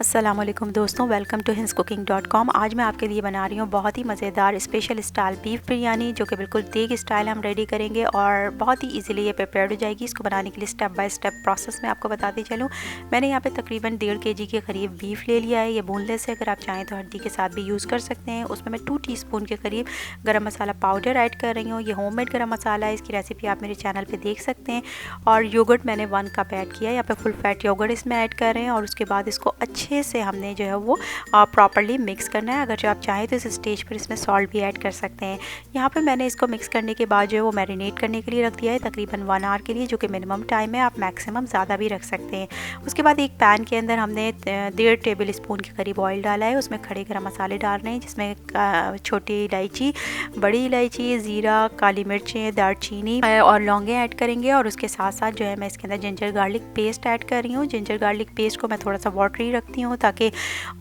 अस्सलामुअलैकुम दोस्तों, welcome to hinscooking.com। आज मैं आपके लिए बना रही हूँ बहुत ही मज़ेदार स्पेशल स्टाइल बीफ बिरयानी, जो कि बिल्कुल देग स्टाइल हम रेडी करेंगे और बहुत ही इजीली ये प्रिपेयर हो जाएगी। इसको बनाने के लिए स्टेप बाय स्टेप प्रोसेस में आपको बताती चलूँ। मैंने यहाँ पे तकरीबन 1.5 kg के करीब बीफ ले लिया है। ये बोनलेस है, अगर आप चाहें तो हड्डी के साथ भी यूज़ कर सकते हैं। उसमें मैं 2 टीस्पून के करीब गरम मसाला पाउडर ऐड कर रही हूँ। ये होममेड गरम मसाला है, इसकी रेसिपी आप मेरे चैनल पर देख सकते हैं। और योगर्ट मैंने 1 कप ऐड किया है, यहाँ पे फुल फैट योगर्ट इसमें ऐड कर रहे हैं। और उसके बाद इसको अच्छे से हमने जो है वो प्रॉपर्ली मिक्स करना है। अगर जो आप चाहें तो इस स्टेज पर इसमें सॉल्ट भी ऐड कर सकते हैं। यहाँ पे मैंने इसको मिक्स करने के बाद जो है वो मैरिनेट करने के लिए रख दिया है तकरीबन 1 आवर के लिए, जो कि मिनिमम टाइम है। आप मैक्सिमम ज़्यादा भी रख सकते हैं। उसके बाद एक पैन के अंदर हमने 1.5 टेबल स्पून के करीब ऑयल डाला है। उसमें खड़े गरम मसाले डाल रहे हैं, जिसमें छोटी इलायची, बड़ी इलायची, ज़ीरा, काली मिर्चें, दालचीनी और लौंगे ऐड करेंगे। और उसके साथ साथ जो है मैं इसके अंदर जिंजर गार्लिक पेस्ट ऐड कर रही हूँ। जिंजर गार्लिक पेस्ट को मैं थोड़ा सा वाटरी रखती हूँ, ताकि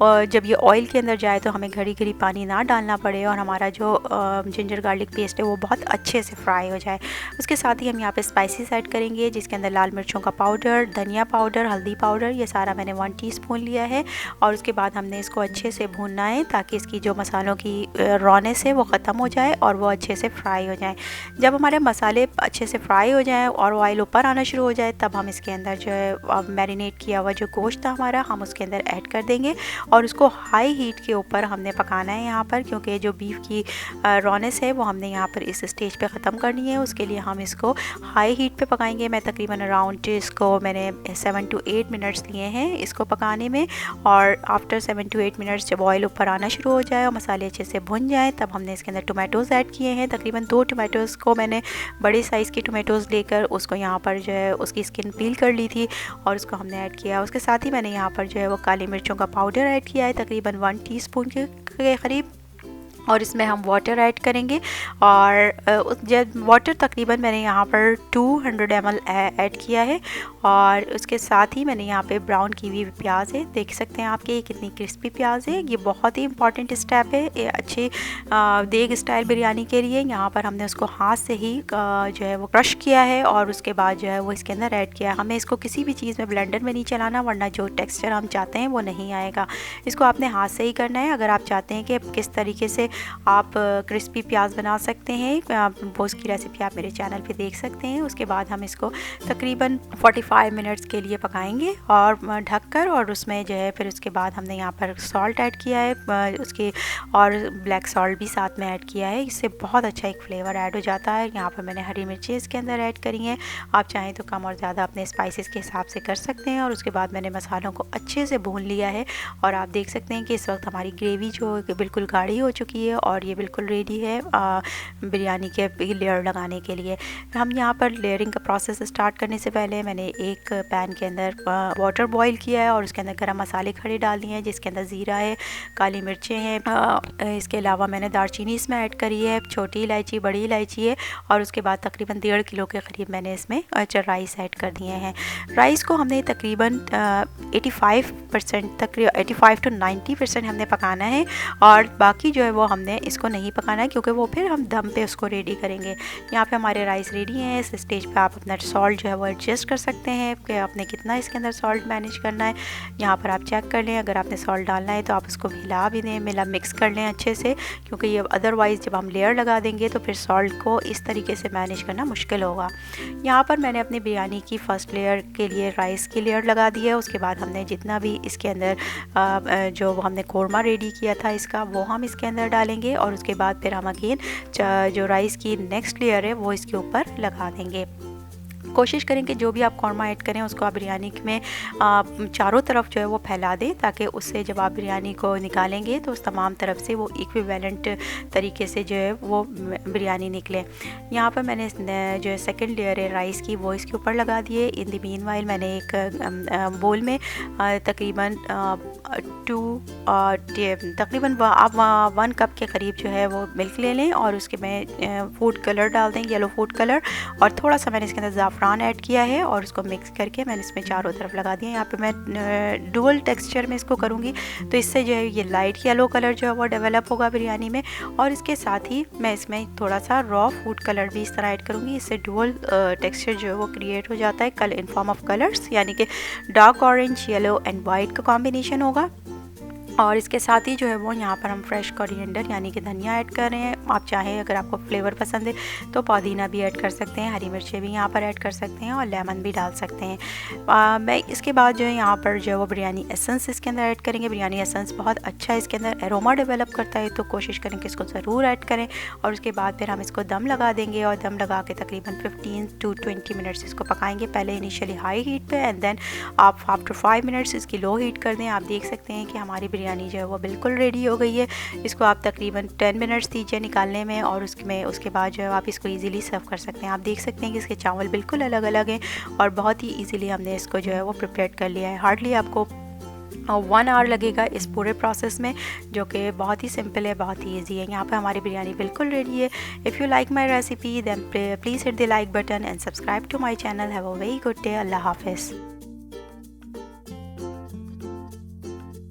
और जब ये ऑयल के अंदर जाए तो हमें घड़ी घड़ी पानी ना डालना पड़े और हमारा जो जिंजर गार्लिक पेस्ट है वो बहुत अच्छे से फ्राई हो जाए। उसके साथ ही हम यहाँ पे स्पाइसेस ऐड करेंगे, जिसके अंदर लाल मिर्चों का पाउडर, धनिया पाउडर, हल्दी पाउडर, ये सारा मैंने 1 टीस्पून लिया है। और उसके बाद हमने इसको अच्छे से भूनना है, ताकि इसकी जो मसालों की रॉनेस है वो ख़त्म हो जाए और वो अच्छे से फ्राई हो जाए। जब हमारे मसाले अच्छे से फ्राई हो जाए और ऑयल ऊपर आना शुरू हो जाए, तब हम इसके अंदर जो है मैरिनेट किया हुआ जो गोश्त था हमारा, हम उसके अंदर ऐड कर देंगे। और उसको हाई हीट के ऊपर हमने पकाना है यहाँ पर, क्योंकि जो बीफ की रॉनेस है वो हमने यहाँ पर इस स्टेज पे ख़त्म करनी है। उसके लिए हम इसको हाई हीट पे पकाएंगे। मैं तकरीबन अराउंड इसको मैंने 7 to 8 मिनट्स लिए हैं इसको पकाने में। और आफ्टर 7 to 8 मिनट्स जब ऑयल ऊपर आना शुरू हो जाए और मसाले अच्छे से भुन जाए, तब हमने इसके अंदर टोमेटोज़ ऐड किए हैं। तकरीबन 2 टोमेटोज़ को मैंने बड़े साइज़ की टोमेटोज़ लेकर उसको यहाँ पर जो है उसकी स्किन पील कर ली थी और उसको हमने ऐड किया। उसके साथ ही मैंने यहाँ पर जो है वो काली मिर्चों का पाउडर ऐड किया है, तकरीबन 1 टीस्पून के करीब। और इसमें हम वाटर ऐड करेंगे। और जब वाटर तकरीबन मैंने यहाँ पर 200 ml ऐड किया है। और उसके साथ ही मैंने यहाँ पे ब्राउन की हुई प्याज है, देख सकते हैं आपके ये कितनी क्रिस्पी प्याज है। ये बहुत ही इंपॉर्टेंट स्टेप है ये अच्छी देग स्टाइल बिरयानी के लिए। यहाँ पर हमने उसको हाथ से ही जो है वो क्रश किया है और उसके बाद जो है वो इसके अंदर ऐड किया है। हमें इसको किसी भी चीज़ में ब्लेंडर में नहीं चलाना, वरना जो टेक्सचर हम चाहते हैं वो नहीं आएगा। इसको आपने हाथ से ही करना है। अगर आप चाहते हैं कि किस तरीके से आप क्रिस्पी प्याज बना सकते हैं, वो उसकी रेसिपी आप मेरे चैनल पे देख सकते हैं। उसके बाद हम इसको तकरीबन 45 मिनट्स के लिए पकाएंगे और ढककर। और उसमें जो है फिर उसके बाद हमने यहाँ पर सॉल्ट ऐड किया है उसके, और ब्लैक सॉल्ट भी साथ में ऐड किया है। इससे बहुत अच्छा एक फ्लेवर ऐड हो जाता है। यहाँ पर मैंने हरी मिर्ची इसके अंदर ऐड करी हैं, आप चाहें तो कम और ज़्यादा अपने स्पाइसेस के हिसाब से कर सकते हैं। और उसके बाद मैंने मसालों को अच्छे से भून लिया है और आप देख सकते हैं कि इस वक्त हमारी ग्रेवी जो बिल्कुल गाढ़ी हो चुकी है और ये बिल्कुल रेडी है बिरयानी के लेयर लगाने के लिए। हम यहाँ पर लेयरिंग का प्रोसेस स्टार्ट करने से पहले मैंने एक पैन के अंदर वाटर बॉईल किया है और उसके अंदर गरम मसाले खड़े डाल दिए हैं, जिसके अंदर ज़ीरा है, काली मिर्चें हैं, इसके अलावा मैंने दालचीनी इसमें ऐड करी है, छोटी इलायची, बड़ी इलायची है। और उसके बाद तकरीबन 1.5 किलो के करीब मैंने इसमें राइस ऐड कर दिए हैं। राइस को हमने तकरीबन 85% तक 85 to 90% हमने पकाना है। और बाकी जो है वो हमने इसको नहीं पकाना है, क्योंकि वो फिर हम दम पे उसको रेडी करेंगे। यहाँ पे हमारे राइस रेडी हैं। इस स्टेज पे आप अपना सॉल्ट जो है वो एडजस्ट कर सकते हैं कि आपने कितना इसके अंदर सॉल्ट मैनेज करना है। यहाँ पर आप चेक कर लें, अगर आपने सॉल्ट डालना है तो आप उसको हिला भी दें, मिक्स कर लें अच्छे से, क्योंकि ये अदरवाइज़ जब हम लेयर लगा देंगे तो फिर सॉल्ट को इस तरीके से मैनेज करना मुश्किल होगा। यहाँ पर मैंने अपनी बिरयानी की फ़र्स्ट लेयर के लिए राइस की लेयर लगा दी है। उसके बाद हमने जितना भी इसके अंदर जो हमने कोरमा रेडी किया था इसका, वो हम इसके अंदर डालेंगे। और उसके बाद फिर हम अगेन जो राइस की नेक्स्ट लेयर है वो इसके ऊपर लगा देंगे। कोशिश करें कि जो भी आप कौरमा ऐड करें उसको आप बिरयानी में चारों तरफ जो है वो फैला दें, ताकि उससे जब आप बिरयानी को निकालेंगे तो उस तमाम तरफ से वो इक्विवेलेंट तरीके से जो है वो बिरयानी निकले। यहाँ पर मैंने जो है सेकंड लेयर है राइस की, वो इसके ऊपर लगा दिए। इन द मीनवाइल मैंने एक बोल में तकरीबन तकरीबन आप 1 कप के करीब जो है वो मिल्क ले लें और उसके में फूड कलर डाल दें, येलो फूड कलर। और थोड़ा सा मैंने इसके अंदर ज़ाफ़रान ज़ैफ़रान ऐड किया है और उसको मिक्स करके मैंने इसमें चारों तरफ लगा दिया। यहाँ पे मैं डुअल टेक्सचर में इसको करूँगी, तो इससे जो है ये लाइट येलो कलर जो है वो डेवलप होगा बिरयानी में। और इसके साथ ही मैं इसमें थोड़ा सा रॉ फूड कलर भी इस तरह ऐड करूँगी, इससे डुअल टेक्सचर जो है वो क्रिएट हो जाता है colour in form of colours, यानी कि dark orange, yellow and white का कॉम्बिनेशन होगा। और इसके साथ ही जो है वो यहाँ पर हम फ्रेश कोरिएंडर यानी कि धनिया ऐड कर रहे हैं। आप चाहें अगर आपको फ्लेवर पसंद है तो पुदीना भी ऐड कर सकते हैं, हरी मिर्चें भी यहाँ पर ऐड कर सकते हैं और लेमन भी डाल सकते हैं। मैं इसके बाद जो है यहाँ पर जो है वो बिरयानी एसेंस इसके अंदर ऐड करेंगे। बिरयानी एसेंस बहुत अच्छा है, इसके अंदर एरोमा डेवलप करता है, तो कोशिश करें कि इसको ज़रूर ऐड करें। और उसके बाद फिर हम इसको दम लगा देंगे और दम लगा के तकरीबन 15 to 20 मिनट्स इसको पकाएंगे। पहले इनिशियली हाई हीट पे एंड देन आप आफ्टर 5 मिनट्स इसकी लो हीट कर दें। आप देख सकते हैं कि हमारी बिरयानी जो है वो बिल्कुल रेडी हो गई है। इसको आप तकरीबन 10 मिनट्स दीजिए निकालने में और उसके बाद जो है आप इसको इजीली सर्व कर सकते हैं। आप देख सकते हैं कि इसके चावल बिल्कुल अलग अलग हैं और बहुत ही इजीली हमने इसको जो है वो प्रिपेयर कर लिया है। हार्डली आपको 1 आवर लगेगा इस पूरे प्रोसेस में, जो कि बहुत ही सिंपल है, बहुत ही ईजी है। यहाँ पे हमारी बिरयानी बिल्कुल रेडी है। If you like my recipe then please hit the like button and subscribe to my channel. Have a very good day. अल्लाह हाफिज़।